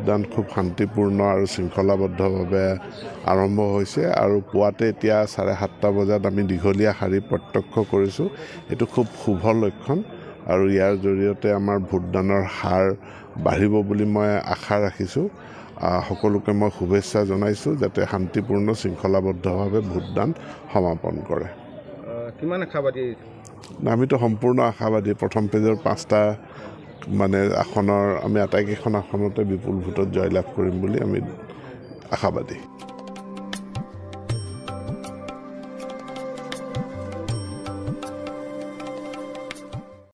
ভোটদান খুব শান্তিপূৰ্ণ আৰু শৃংখলাবদ্ধভাৱে আৰম্ভ হৈছে আৰু পুৱাতে এতিয়া 7:30 বজাত আমি দীঘলীয়া শাৰী প্ৰত্যক্ষ কৰিছোঁ। এইটো খুব শুভ লক্ষণ আৰু ইয়াৰ জৰিয়তে আমাৰ ভোটদানৰ হাৰ বাঢ়িব বুলি মই আশা ৰাখিছোঁ। সকলোকে মই শুভেচ্ছা জনাইছোঁ যাতে শান্তিপূৰ্ণ শৃংখলাবদ্ধভাৱে ভোটদান সমাপন কৰে। কিমান আশাবাদী? আমিতো সম্পূৰ্ণ আশাবাদী। প্ৰথম পেজৰ 5টা আসনৰ আমি আটাইকেইখন আসনতে বিপুল ভোটত জয়লাভ কৰিম বুলি আমি আশাবাদী।